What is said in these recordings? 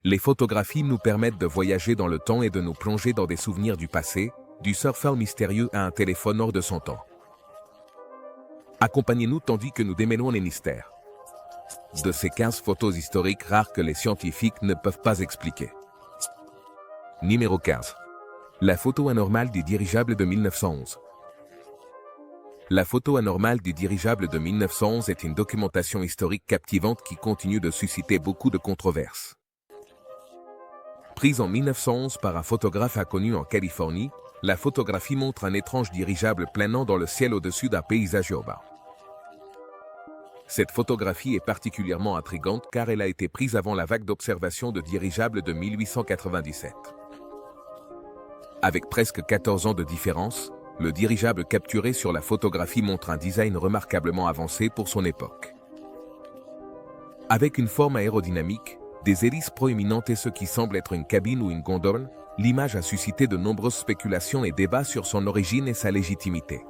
Les photographies nous permettent de voyager dans le temps et de nous plonger dans des souvenirs du passé, du surfeur mystérieux à un téléphone hors de son temps. Accompagnez-nous tandis que nous démêlons les mystères de ces 15 photos historiques rares que les scientifiques ne peuvent pas expliquer. Numéro 15. La photo anormale du dirigeable de 1911. La photo anormale du dirigeable de 1911 est une documentation historique captivante qui continue de susciter beaucoup de controverses. Prise en 1911 par un photographe inconnu en Californie, la photographie montre un étrange dirigeable planant dans le ciel au-dessus d'un paysage urbain. Cette photographie est particulièrement intrigante car elle a été prise avant la vague d'observation de dirigeables de 1897. Avec presque 14 ans de différence, le dirigeable capturé sur la photographie montre un design remarquablement avancé pour son époque. Avec une forme aérodynamique, des hélices proéminentes et ce qui semble être une cabine ou une gondole, l'image a suscité de nombreuses spéculations et débats sur son origine et sa légitimité.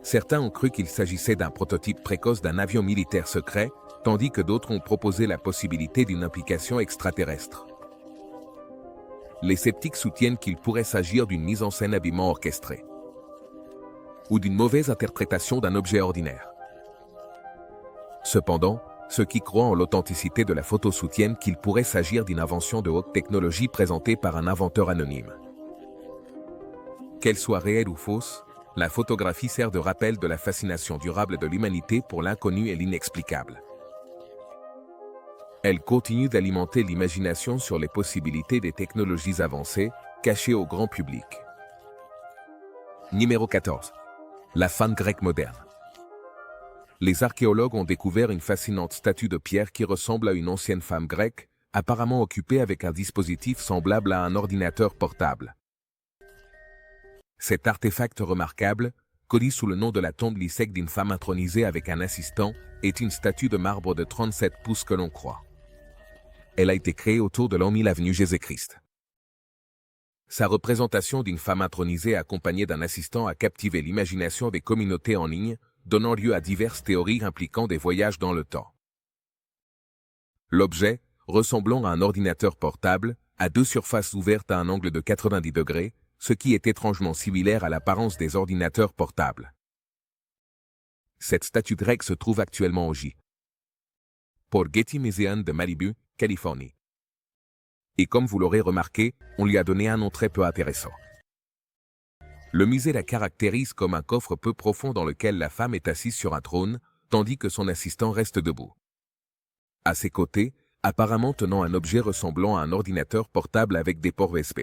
Certains ont cru qu'il s'agissait d'un prototype précoce d'un avion militaire secret, tandis que d'autres ont proposé la possibilité d'une implication extraterrestre. Les sceptiques soutiennent qu'il pourrait s'agir d'une mise en scène habilement orchestrée ou d'une mauvaise interprétation d'un objet ordinaire. Cependant, ceux qui croient en l'authenticité de la photo soutiennent qu'il pourrait s'agir d'une invention de haute technologie présentée par un inventeur anonyme. Qu'elle soit réelle ou fausse, la photographie sert de rappel de la fascination durable de l'humanité pour l'inconnu et l'inexplicable. Elle continue d'alimenter l'imagination sur les possibilités des technologies avancées, cachées au grand public. Numéro 14. La femme grecque moderne. Les archéologues ont découvert une fascinante statue de pierre qui ressemble à une ancienne femme grecque, apparemment occupée avec un dispositif semblable à un ordinateur portable. Cet artefact remarquable, connu sous le nom de la tombe lycèque d'une femme intronisée avec un assistant, est une statue de marbre de 37 pouces que l'on croit. Elle a été créée autour de l'an 1000 avenue Jésus-Christ. Sa représentation d'une femme intronisée accompagnée d'un assistant a captivé l'imagination des communautés en ligne, donnant lieu à diverses théories impliquant des voyages dans le temps. L'objet, ressemblant à un ordinateur portable, a deux surfaces ouvertes à un angle de 90 degrés, ce qui est étrangement similaire à l'apparence des ordinateurs portables. Cette statue grecque se trouve actuellement au J. Pour Getty Museum de Malibu, Californie. Et comme vous l'aurez remarqué, on lui a donné un nom très peu intéressant. Le musée la caractérise comme un coffre peu profond dans lequel la femme est assise sur un trône, tandis que son assistant reste debout. À ses côtés, apparemment tenant un objet ressemblant à un ordinateur portable avec des ports USB.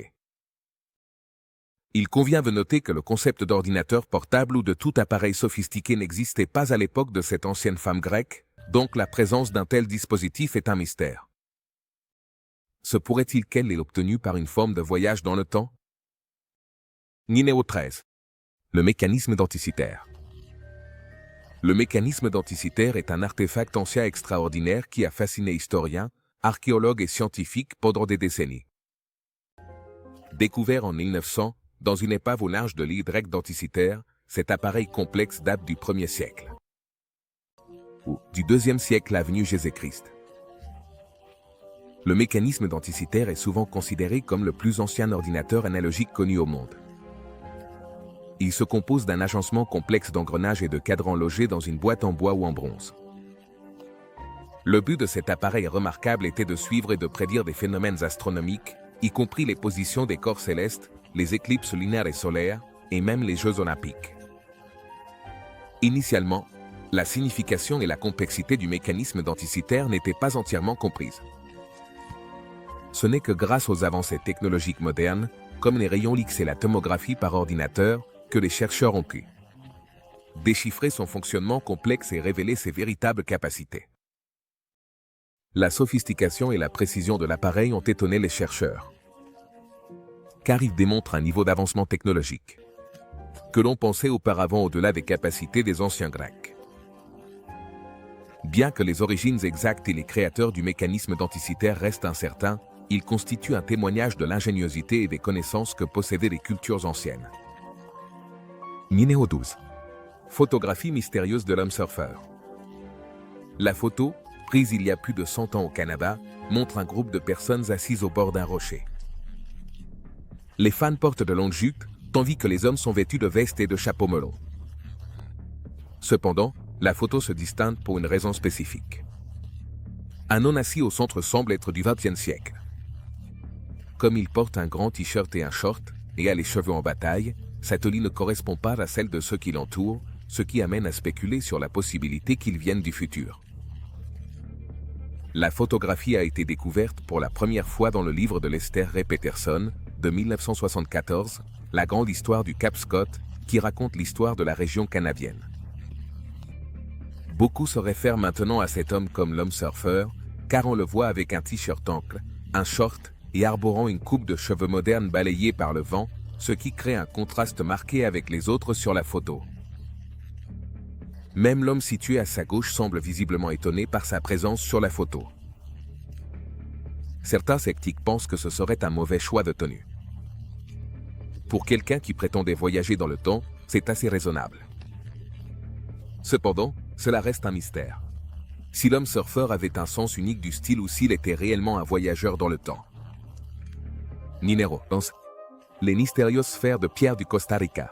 Il convient de noter que le concept d'ordinateur portable ou de tout appareil sophistiqué n'existait pas à l'époque de cette ancienne femme grecque, donc la présence d'un tel dispositif est un mystère. Se pourrait-il qu'elle l'ait obtenu par une forme de voyage dans le temps? Numéro 13. Le mécanisme denticitaire. Le mécanisme denticitaire est un artefact ancien extraordinaire qui a fasciné historiens, archéologues et scientifiques pendant des décennies. Découvert en 1900, dans une épave au large de l'île grecque denticitaire, cet appareil complexe date du 1er siècle. Ou du 2e siècle avenue Jésus-Christ. Le mécanisme denticitaire est souvent considéré comme le plus ancien ordinateur analogique connu au monde. Il se compose d'un agencement complexe d'engrenages et de cadrans logés dans une boîte en bois ou en bronze. Le but de cet appareil remarquable était de suivre et de prédire des phénomènes astronomiques, y compris les positions des corps célestes, les éclipses lunaires et solaires, et même les Jeux olympiques. Initialement, la signification et la complexité du mécanisme denticitaire n'étaient pas entièrement comprises. Ce n'est que grâce aux avancées technologiques modernes, comme les rayons X et la tomographie par ordinateur, que les chercheurs ont pu déchiffrer son fonctionnement complexe et révéler ses véritables capacités. La sophistication et la précision de l'appareil ont étonné les chercheurs, car il démontre un niveau d'avancement technologique que l'on pensait auparavant au-delà des capacités des anciens Grecs. Bien que les origines exactes et les créateurs du mécanisme denticitaire restent incertains, il constitue un témoignage de l'ingéniosité et des connaissances que possédaient les cultures anciennes. Numéro 12. Photographie mystérieuse de l'homme surfeur. La photo, prise il y a plus de 100 ans au Canada, montre un groupe de personnes assises au bord d'un rocher. Les fans portent de longues jupes, tandis que les hommes sont vêtus de vestes et de chapeaux melons. Cependant, la photo se distingue pour une raison spécifique. Un homme assis au centre semble être du XXe siècle. Comme il porte un grand t-shirt et un short, et a les cheveux en bataille, sa tenue ne correspond pas à celle de ceux qui l'entourent, ce qui amène à spéculer sur la possibilité qu'ils viennent du futur. La photographie a été découverte pour la première fois dans le livre de Lester Ray Peterson, de 1974, La grande histoire du Cap Scott, qui raconte l'histoire de la région canadienne. Beaucoup se réfèrent maintenant à cet homme comme l'homme surfeur, car on le voit avec un t-shirt ample, un short et arborant une coupe de cheveux moderne balayée par le vent, ce qui crée un contraste marqué avec les autres sur la photo. Même l'homme situé à sa gauche semble visiblement étonné par sa présence sur la photo. Certains sceptiques pensent que ce serait un mauvais choix de tenue. Pour quelqu'un qui prétendait voyager dans le temps, c'est assez raisonnable. Cependant, cela reste un mystère. Si l'homme surfeur avait un sens unique du style ou s'il était réellement un voyageur dans le temps. Numéro 11. Les mystérieuses sphères de pierre du Costa Rica.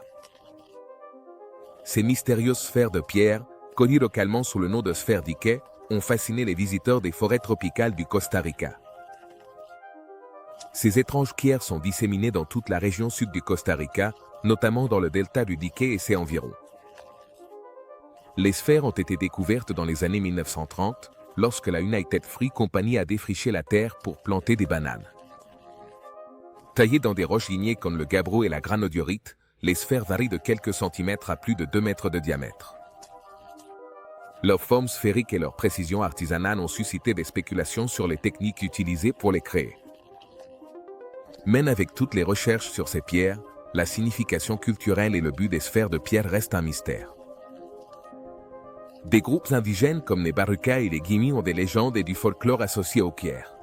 Ces mystérieuses sphères de pierre, connues localement sous le nom de sphères d'Ike, ont fasciné les visiteurs des forêts tropicales du Costa Rica. Ces étranges pierres sont disséminées dans toute la région sud du Costa Rica, notamment dans le delta du Dique et ses environs. Les sphères ont été découvertes dans les années 1930, lorsque la United Fruit Company a défriché la terre pour planter des bananes. Taillées dans des roches lignées comme le gabbro et la granodiorite, les sphères varient de quelques centimètres à plus de 2 mètres de diamètre. Leur forme sphérique et leur précision artisanale ont suscité des spéculations sur les techniques utilisées pour les créer. Même avec toutes les recherches sur ces pierres, la signification culturelle et le but des sphères de pierre restent un mystère. Des groupes indigènes comme les Barukas et les Gimi ont des légendes et du folklore associés aux pierres.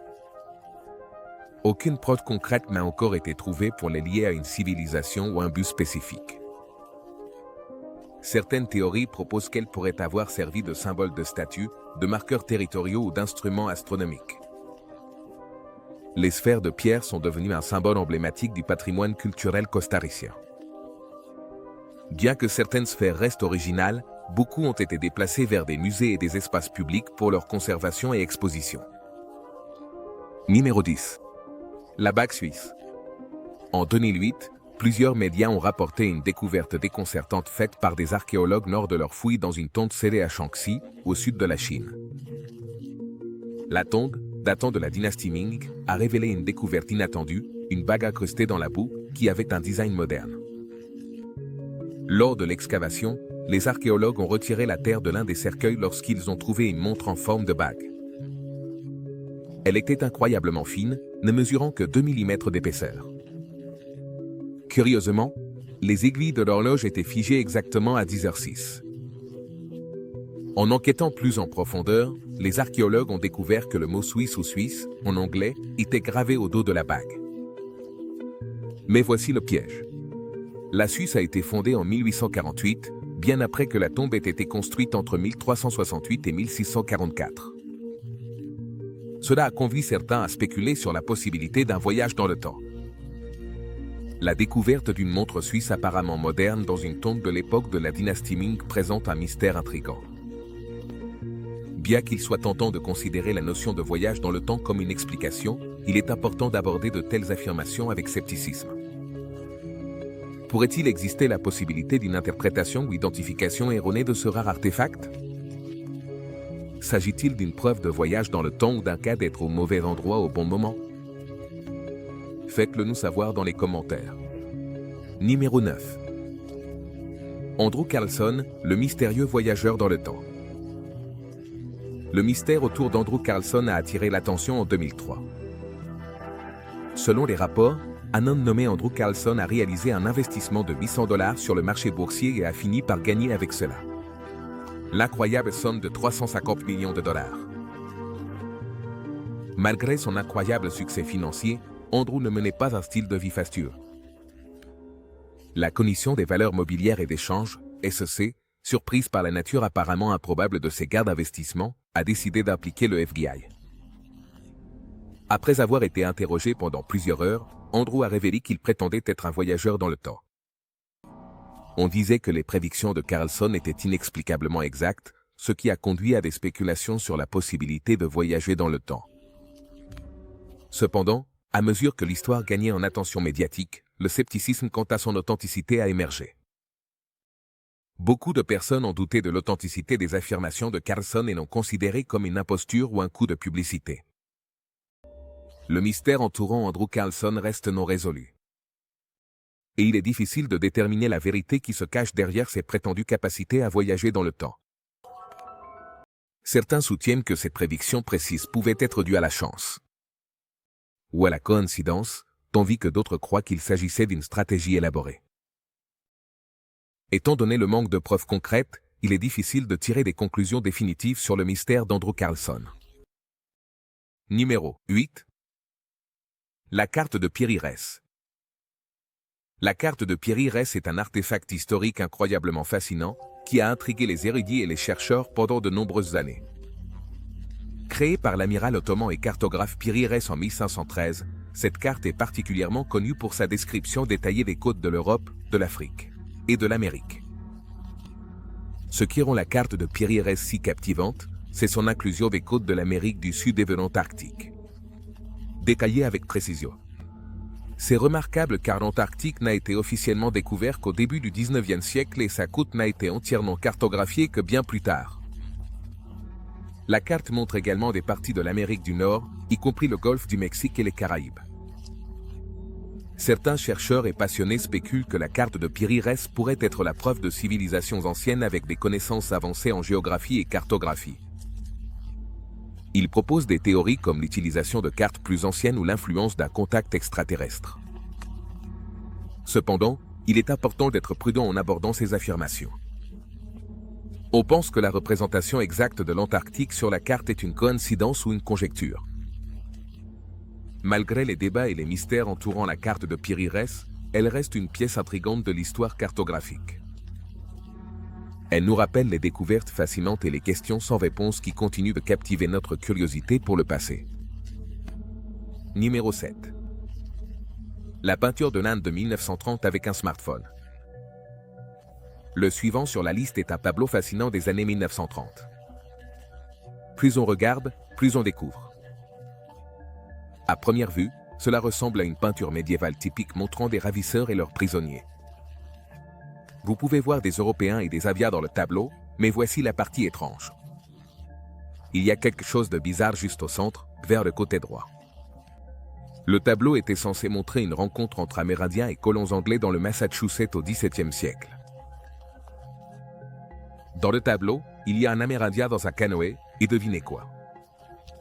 Aucune preuve concrète n'a encore été trouvée pour les lier à une civilisation ou un but spécifique. Certaines théories proposent qu'elles pourraient avoir servi de symbole de statut, de marqueurs territoriaux ou d'instruments astronomiques. Les sphères de pierre sont devenues un symbole emblématique du patrimoine culturel costaricien. Bien que certaines sphères restent originales, beaucoup ont été déplacées vers des musées et des espaces publics pour leur conservation et exposition. Numéro 10. La bague suisse. En 2008, plusieurs médias ont rapporté une découverte déconcertante faite par des archéologues lors de leurs fouilles dans une tombe scellée à Shaanxi, au sud de la Chine. La tombe, datant de la dynastie Ming, a révélé une découverte inattendue, une bague incrustée dans la boue, qui avait un design moderne. Lors de l'excavation, les archéologues ont retiré la terre de l'un des cercueils lorsqu'ils ont trouvé une montre en forme de bague. Elle était incroyablement fine, ne mesurant que 2 mm d'épaisseur. Curieusement, les aiguilles de l'horloge étaient figées exactement à 10h06. En enquêtant plus en profondeur, les archéologues ont découvert que le mot suisse ou suisse, en anglais, était gravé au dos de la bague. Mais voici le piège. La Suisse a été fondée en 1848, bien après que la tombe ait été construite entre 1368 et 1644. Cela a conduit certains à spéculer sur la possibilité d'un voyage dans le temps. La découverte d'une montre suisse apparemment moderne dans une tombe de l'époque de la dynastie Ming présente un mystère intrigant. Bien qu'il soit tentant de considérer la notion de voyage dans le temps comme une explication, il est important d'aborder de telles affirmations avec scepticisme. Pourrait-il exister la possibilité d'une interprétation ou identification erronée de ce rare artefact? S'agit-il d'une preuve de voyage dans le temps ou d'un cas d'être au mauvais endroit au bon moment? Faites-le nous savoir dans les commentaires. Numéro 9. Andrew Carlson, le mystérieux voyageur dans le temps. Le mystère autour d'Andrew Carlson a attiré l'attention en 2003. Selon les rapports, un homme nommé Andrew Carlson a réalisé un investissement de $800 sur le marché boursier et a fini par gagner avec cela l'incroyable somme de 350 millions de dollars. Malgré son incroyable succès financier, Andrew ne menait pas un style de vie fastueux. La Commission des valeurs mobilières et d'échange, SEC, surprise par la nature apparemment improbable de ces gains d'investissement, a décidé d'impliquer le FBI. Après avoir été interrogé pendant plusieurs heures, Andrew a révélé qu'il prétendait être un voyageur dans le temps. On disait que les prédictions de Carlson étaient inexplicablement exactes, ce qui a conduit à des spéculations sur la possibilité de voyager dans le temps. Cependant, à mesure que l'histoire gagnait en attention médiatique, le scepticisme quant à son authenticité a émergé. Beaucoup de personnes ont douté de l'authenticité des affirmations de Carlson et l'ont considéré comme une imposture ou un coup de publicité. Le mystère entourant Andrew Carlson reste non résolu. Et il est difficile de déterminer la vérité qui se cache derrière ses prétendues capacités à voyager dans le temps. Certains soutiennent que ces prédictions précises pouvaient être dues à la chance ou à la coïncidence, tandis que d'autres croient qu'il s'agissait d'une stratégie élaborée. Étant donné le manque de preuves concrètes, il est difficile de tirer des conclusions définitives sur le mystère d'Andrew Carlson. Numéro 8. La carte de Piri-Reis. La carte de Piri-Reis est un artefact historique incroyablement fascinant qui a intrigué les érudits et les chercheurs pendant de nombreuses années. Créée par l'amiral ottoman et cartographe Piri-Reis en 1513, cette carte est particulièrement connue pour sa description détaillée des côtes de l'Europe, de l'Afrique et de l'Amérique. Ce qui rend la carte de Piri-Reis si captivante, c'est son inclusion des côtes de l'Amérique du Sud et de l'Antarctique. Détaillée avec précision. C'est remarquable car l'Antarctique n'a été officiellement découvert qu'au début du 19e siècle et sa côte n'a été entièrement cartographiée que bien plus tard. La carte montre également des parties de l'Amérique du Nord, y compris le golfe du Mexique et les Caraïbes. Certains chercheurs et passionnés spéculent que la carte de Piri-Reis pourrait être la preuve de civilisations anciennes avec des connaissances avancées en géographie et cartographie. Ils proposent des théories comme l'utilisation de cartes plus anciennes ou l'influence d'un contact extraterrestre. Cependant, il est important d'être prudent en abordant ces affirmations. On pense que la représentation exacte de l'Antarctique sur la carte est une coïncidence ou une conjecture. Malgré les débats et les mystères entourant la carte de Piri-Reis, elle reste une pièce intrigante de l'histoire cartographique. Elle nous rappelle les découvertes fascinantes et les questions sans réponse qui continuent de captiver notre curiosité pour le passé. Numéro 7. La peinture de l'Inde de 1930 avec un smartphone. Le suivant sur la liste est un tableau fascinant des années 1930. Plus on regarde, plus on découvre. À première vue, cela ressemble à une peinture médiévale typique montrant des ravisseurs et leurs prisonniers. Vous pouvez voir des Européens et des Asiats dans le tableau, mais voici la partie étrange. Il y a quelque chose de bizarre juste au centre, vers le côté droit. Le tableau était censé montrer une rencontre entre Amérindiens et colons anglais dans le Massachusetts au XVIIe siècle. Dans le tableau, il y a un Amérindien dans un canoë, et devinez quoi?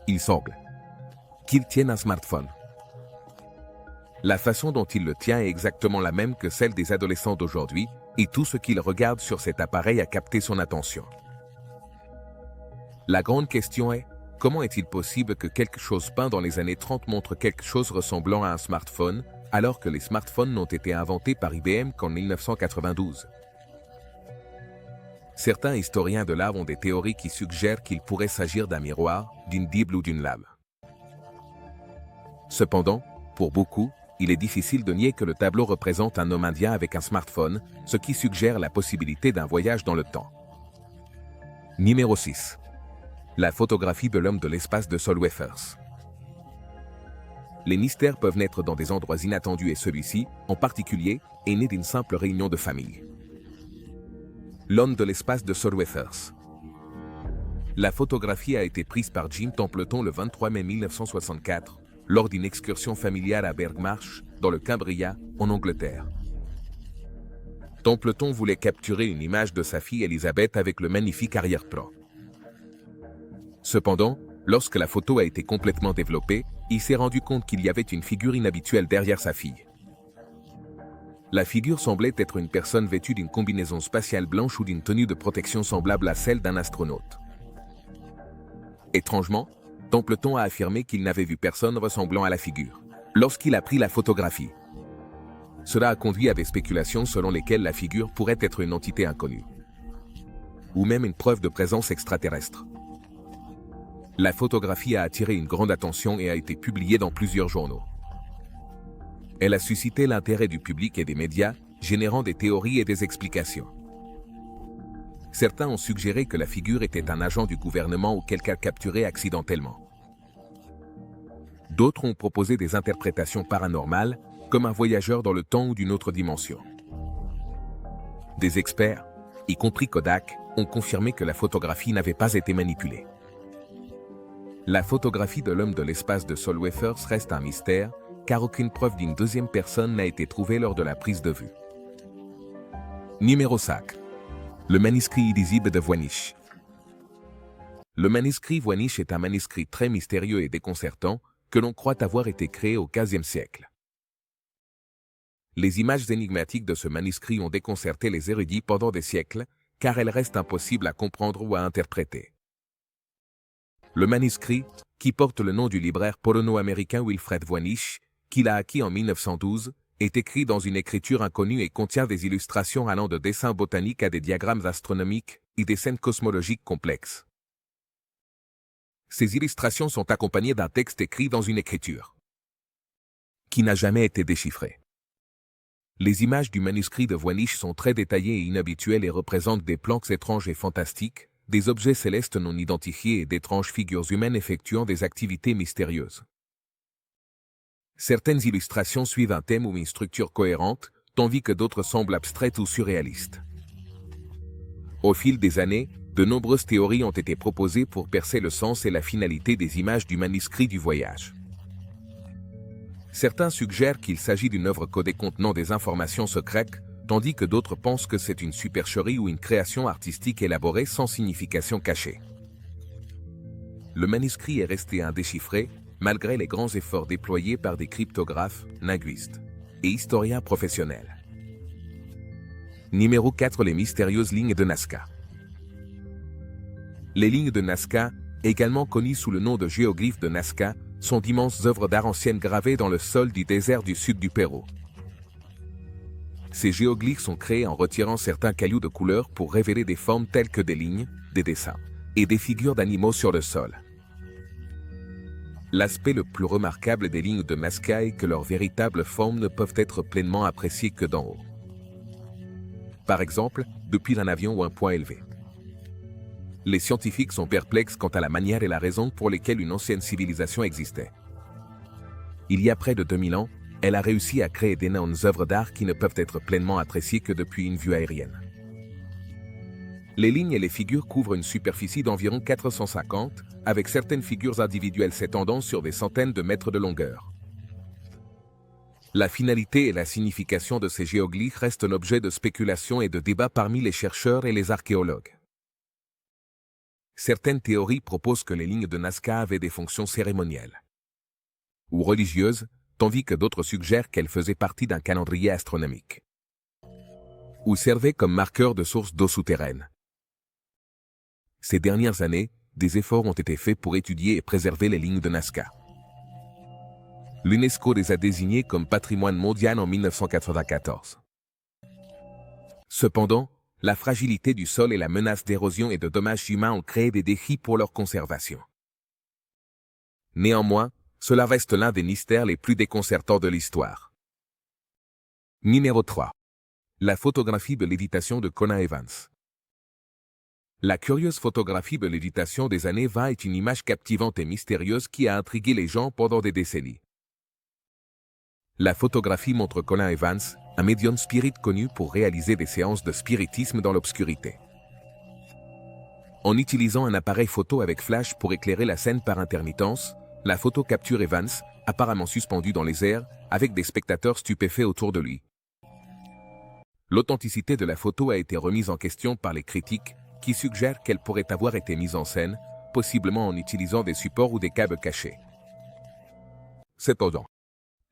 Il semble qu'il tienne un smartphone. La façon dont il le tient est exactement la même que celle des adolescents d'aujourd'hui, et tout ce qu'il regarde sur cet appareil a capté son attention. La grande question est, comment est-il possible que quelque chose peint dans les années 30 montre quelque chose ressemblant à un smartphone, alors que les smartphones n'ont été inventés par IBM qu'en 1992? Certains historiens de l'art ont des théories qui suggèrent qu'il pourrait s'agir d'un miroir, d'une bible ou d'une lame. Cependant, pour beaucoup, il est difficile de nier que le tableau représente un homme indien avec un smartphone, ce qui suggère la possibilité d'un voyage dans le temps. Numéro 6. La photographie de l'homme de l'espace de Sol Wefers. Les mystères peuvent naître dans des endroits inattendus et celui-ci, en particulier, est né d'une simple réunion de famille. L'homme de l'espace de Sol Wefers. La photographie a été prise par Jim Templeton le 23 mai 1964, lors d'une excursion familiale à Bergmarsh, dans le Cumbria, en Angleterre. Templeton voulait capturer une image de sa fille Elizabeth avec le magnifique arrière-plan. Cependant, lorsque la photo a été complètement développée, il s'est rendu compte qu'il y avait une figure inhabituelle derrière sa fille. La figure semblait être une personne vêtue d'une combinaison spatiale blanche ou d'une tenue de protection semblable à celle d'un astronaute. Étrangement, Templeton a affirmé qu'il n'avait vu personne ressemblant à la figure lorsqu'il a pris la photographie. Cela a conduit à des spéculations selon lesquelles la figure pourrait être une entité inconnue. ou même une preuve de présence extraterrestre. La photographie a attiré une grande attention et a été publiée dans plusieurs journaux. Elle a suscité l'intérêt du public et des médias, générant des théories et des explications. Certains ont suggéré que la figure était un agent du gouvernement ou quelqu'un capturé accidentellement. D'autres ont proposé des interprétations paranormales, comme un voyageur dans le temps ou d'une autre dimension. Des experts, y compris Kodak, ont confirmé que la photographie n'avait pas été manipulée. La photographie de l'homme de l'espace de Saul Wefers reste un mystère, car aucune preuve d'une deuxième personne n'a été trouvée lors de la prise de vue. Numéro 5. Le manuscrit illisible de Voynich. Le manuscrit Voynich est un manuscrit très mystérieux et déconcertant que l'on croit avoir été créé au XVe siècle. Les images énigmatiques de ce manuscrit ont déconcerté les érudits pendant des siècles, car elles restent impossibles à comprendre ou à interpréter. Le manuscrit, qui porte le nom du libraire polono-américain Wilfred Voynich, qu'il a acquis en 1912, est écrit dans une écriture inconnue et contient des illustrations allant de dessins botaniques à des diagrammes astronomiques et des scènes cosmologiques complexes. Ces illustrations sont accompagnées d'un texte écrit dans une écriture qui n'a jamais été déchiffrée. Les images du manuscrit de Voynich sont très détaillées et inhabituelles et représentent des plans étranges et fantastiques, des objets célestes non identifiés et d'étranges figures humaines effectuant des activités mystérieuses. Certaines illustrations suivent un thème ou une structure cohérente, tandis que d'autres semblent abstraites ou surréalistes. Au fil des années, de nombreuses théories ont été proposées pour percer le sens et la finalité des images du manuscrit du voyage. Certains suggèrent qu'il s'agit d'une œuvre codée contenant des informations secrètes, tandis que d'autres pensent que c'est une supercherie ou une création artistique élaborée sans signification cachée. Le manuscrit est resté indéchiffré, malgré les grands efforts déployés par des cryptographes, linguistes et historiens professionnels. Numéro 4. Les mystérieuses lignes de Nazca. Les lignes de Nazca, également connues sous le nom de géoglyphes de Nazca, sont d'immenses œuvres d'art anciennes gravées dans le sol du désert du sud du Pérou. Ces géoglyphes sont créés en retirant certains cailloux de couleur pour révéler des formes telles que des lignes, des dessins et des figures d'animaux sur le sol. L'aspect le plus remarquable des lignes de Nazca est que leurs véritables formes ne peuvent être pleinement appréciées que d'en haut. Par exemple, depuis un avion ou un point élevé. Les scientifiques sont perplexes quant à la manière et la raison pour lesquelles une ancienne civilisation existait. Il y a près de 2000 ans, elle a réussi à créer d'énormes œuvres d'art qui ne peuvent être pleinement appréciées que depuis une vue aérienne. Les lignes et les figures couvrent une superficie d'environ 450, avec certaines figures individuelles s'étendant sur des centaines de mètres de longueur. La finalité et la signification de ces géoglyphes restent un objet de spéculation et de débat parmi les chercheurs et les archéologues. Certaines théories proposent que les lignes de Nazca avaient des fonctions cérémonielles ou religieuses, tandis que d'autres suggèrent qu'elles faisaient partie d'un calendrier astronomique ou servaient comme marqueurs de sources d'eau souterraine. Ces dernières années, des efforts ont été faits pour étudier et préserver les lignes de Nazca. L'UNESCO les a désignées comme patrimoine mondial en 1994. Cependant, la fragilité du sol et la menace d'érosion et de dommages humains ont créé des défis pour leur conservation. Néanmoins, cela reste l'un des mystères les plus déconcertants de l'histoire. Numéro 3. La photographie de lévitation de Conan Evans. La curieuse photographie de lévitation des années 20 est une image captivante et mystérieuse qui a intrigué les gens pendant des décennies. La photographie montre Conan Evans, un médium spirit connu pour réaliser des séances de spiritisme dans l'obscurité. En utilisant un appareil photo avec flash pour éclairer la scène par intermittence, la photo capture Evans, apparemment suspendu dans les airs, avec des spectateurs stupéfaits autour de lui. L'authenticité de la photo a été remise en question par les critiques, qui suggèrent qu'elle pourrait avoir été mise en scène, possiblement en utilisant des supports ou des câbles cachés. Cependant,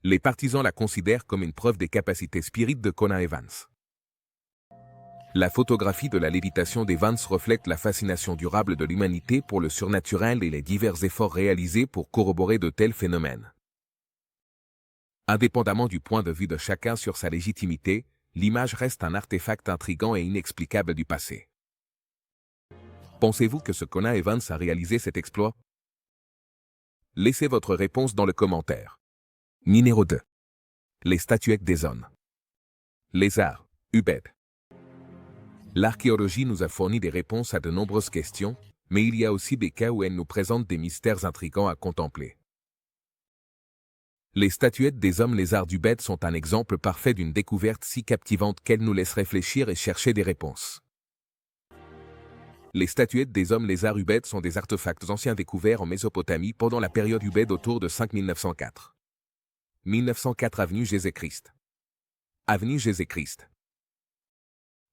les partisans la considèrent comme une preuve des capacités spirites de Conan Evans. La photographie de la lévitation d'Evans reflète la fascination durable de l'humanité pour le surnaturel et les divers efforts réalisés pour corroborer de tels phénomènes. Indépendamment du point de vue de chacun sur sa légitimité, l'image reste un artefact intrigant et inexplicable du passé. Pensez-vous que ce Conor Evans a réalisé cet exploit? Laissez votre réponse dans le commentaire. Numéro 2. Les statuettes des hommes. Lézard, Ubed. L'archéologie nous a fourni des réponses à de nombreuses questions, mais il y a aussi des cas où elle nous présente des mystères intrigants à contempler. Les statuettes des hommes lézards d'Ubed sont un exemple parfait d'une découverte si captivante qu'elle nous laisse réfléchir et chercher des réponses. Les statuettes des hommes lézards Ubed sont des artefacts anciens découverts en Mésopotamie pendant la période Ubed autour de 5904. 1904 avenue Jésus-Christ. Avenue Jésus-Christ.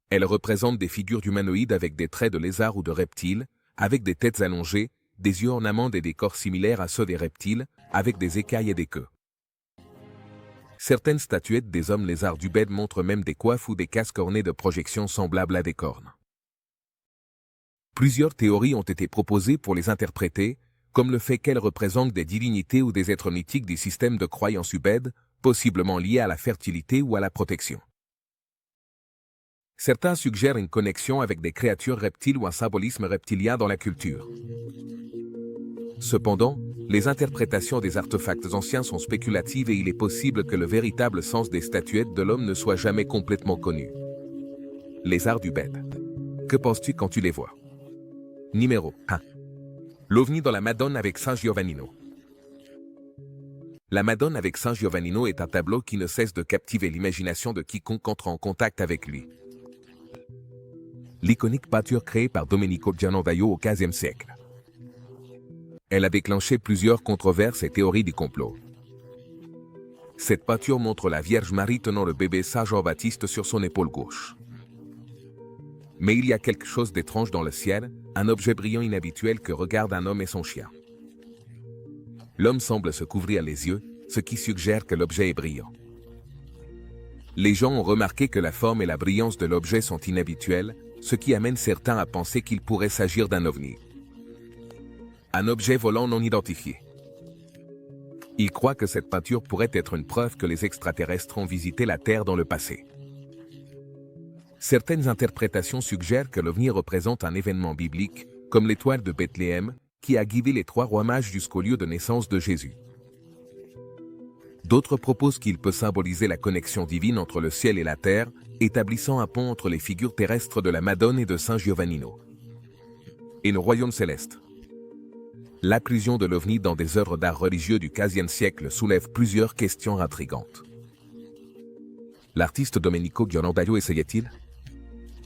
Elles représentent des figures humanoïdes avec des traits de lézard ou de reptiles, avec des têtes allongées, des yeux en amande et des corps similaires à ceux des reptiles, avec des écailles et des queues. Certaines statuettes des hommes lézards d'Ubed montrent même des coiffes ou des casques ornés de projections semblables à des cornes. Plusieurs théories ont été proposées pour les interpréter, comme le fait qu'elles représentent des divinités ou des êtres mythiques du système de croyance Ubed, possiblement liés à la fertilité ou à la protection. Certains suggèrent une connexion avec des créatures reptiles ou un symbolisme reptilien dans la culture. Cependant, les interprétations des artefacts anciens sont spéculatives et il est possible que le véritable sens des statuettes de l'homme ne soit jamais complètement connu. Lézards d'Ubed. Que penses-tu quand tu les vois? Numéro 1. L'OVNI dans la Madone avec San Giovannino. La Madone avec San Giovannino est un tableau qui ne cesse de captiver l'imagination de quiconque entre en contact avec lui. L'iconique peinture créée par Domenico Ghirlandaio au XVe siècle. Elle a déclenché plusieurs controverses et théories du complot. Cette peinture montre la Vierge Marie tenant le bébé Saint Jean-Baptiste sur son épaule gauche. Mais il y a quelque chose d'étrange dans le ciel, un objet brillant inhabituel que regardent un homme et son chien. L'homme semble se couvrir les yeux, ce qui suggère que l'objet est brillant. Les gens ont remarqué que la forme et la brillance de l'objet sont inhabituelles, ce qui amène certains à penser qu'il pourrait s'agir d'un ovni. Un objet volant non identifié. Ils croient que cette peinture pourrait être une preuve que les extraterrestres ont visité la Terre dans le passé. Certaines interprétations suggèrent que l'ovni représente un événement biblique, comme l'étoile de Bethléem, qui a guidé les 3 rois mages jusqu'au lieu de naissance de Jésus. D'autres proposent qu'il peut symboliser la connexion divine entre le ciel et la terre, établissant un pont entre les figures terrestres de la Madone et de San Giovannino. Et le royaume céleste. L'inclusion de l'OVNI dans des œuvres d'art religieux du XVe siècle soulève plusieurs questions intrigantes. L'artiste Domenico Ghirlandaio essayait-il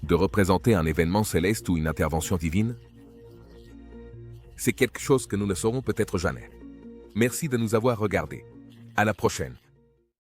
de représenter un événement céleste ou une intervention divine? C'est quelque chose que nous ne saurons peut-être jamais. Merci de nous avoir regardés. À la prochaine.